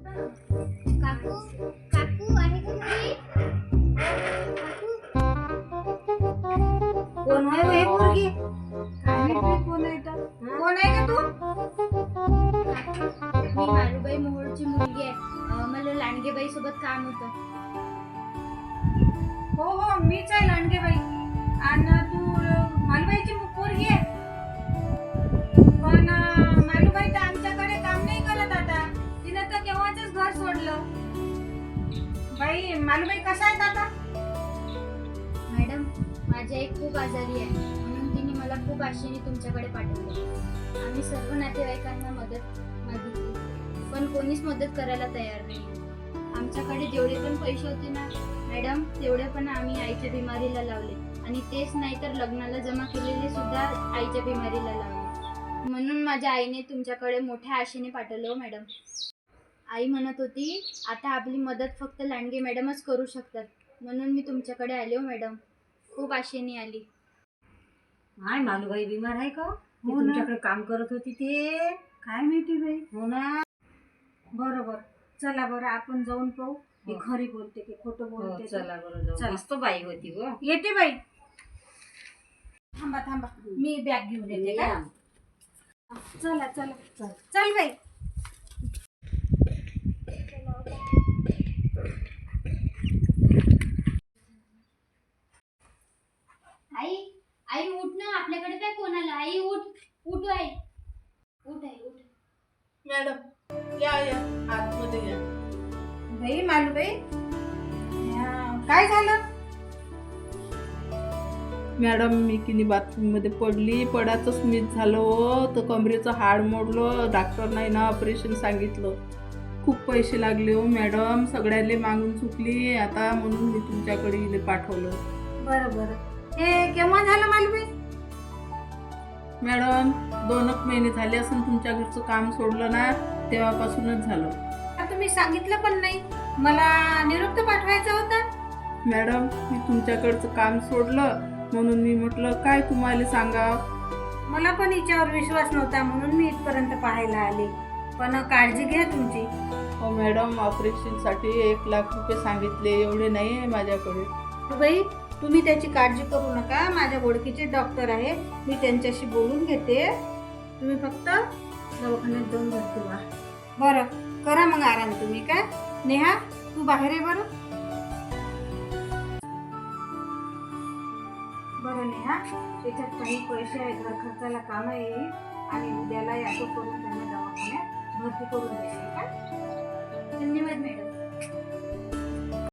काकू काकू आहे का घरी? काकू कोण आहे हे पोरगी? काय माहिती कोण आहे तर? कोण आहे का तू? मी मालूबाई मोहोळची मुलगी आहे. मला लांडगेबाई सोबत काम होतं. हो हो मीच आहे लांडगेबाई. आणि तू मालूबाईची पोरगी आहे? पण मालूबाई तर आमच्याकडे काम नाही करत आता. तिने तर केव्हाच घर सोडलं. बाई मालूबाई कसा आहेत आता? मॅडम, माझी आई खूप आजारी आहे, म्हणून तिने मला खूप आशेने तुमच्याकडे पाठवलं. आम्ही सर्व नातेवाईकांना मदत मागितली, पण कोणीच मदत करायला तयार नाही. आमच्याकडे जेवढे पण पैसे होते ना मॅडम, तेवढे पण आम्ही आईच्या बिमारीला लावले, आणि तेच नाही तर लग्नाला जमा केलेले सुद्धा आईच्या बिमारीला लावले. म्हणून माझ्या आईने तुमच्याकडे मोठ्या आशेने पाठवलं हो मॅडम. आई म्हणत होती आता आपली मदत फक्त लांडगे मॅडमच करू शकतात, म्हणून मी तुमच्याकडे आले हो मॅडम. खूप आशेने आली. काय मालूबाई बिमार आहे का? ती तुमच्याकडे काम करत होती ते काय माहिती बाई. हो ना. बरोबर, चला बरं आपण जाऊन पाहू की खरी बोलते की खोटं बोलते. चला बरं जाऊ. मस्त बाई होती ग. येते बाई. थांबा थांबा मी बॅग घेऊन येते का? चला चला चल चल बाई. आई आई उठ ना, आपल्याकडे काय कोणाला. आई उठ उठ आई, उठ आई उठ. मॅडम या या आतमध्ये या. बाई मालूबाई काय झालं? मॅडम मी किनी बाथरूम मध्ये पडली, पडाचंच मीच झालं हो. तर कमरेचं हाड मोडलं. डॉक्टर नाही ना ऑपरेशन सांगितलं. खूप पैसे लागले हो मॅडम, सगळ्याले मागून चुकली आता, म्हणून मी तुमच्याकडे इले पाठवलं. बरं बरं, हे केव्हा झालं मालूबाई? मॅडम 2 महिने झाले असून तुमच्या घरचं काम सोडलं ना, तेव्हापासूनच झालं. तुम्ही सांगितलं पण नाही. मला निरोप तर पाठवायचा होता. मॅडम मी तुमच्याकडचं काम सोडलं, म्हणून मी म्हटलं काय तुम्हाला सांगा. मला पण हिच्यावर विश्वास नव्हता, म्हणून मी इथपर्यंत पाहायला आले. पण काळजी घ्या तुमची. हो मॅडम, ऑपरेशनसाठी 1 लाख रुपये सांगितले, एवढे नाही आहे माझ्याकडे. बाई तुम्ही त्याची काळजी करू नका. माझ्या ओळखीचे डॉक्टर आहे, मी त्यांच्याशी बोलून घेते. तुम्ही फक्त दवाखान्यात जाऊन भरती व्हा. बरं करा मग आराम तुम्ही. काय नेहा तू बाहेर आहे बरं. बरं नेहा, त्याच्यात काही पैसे आहेत, घर खर्चाला कामं येईल, आणि उद्याला याचं करून त्यांना दवाखान्यात भरती करून देशील का? धन्यवाद मॅडम.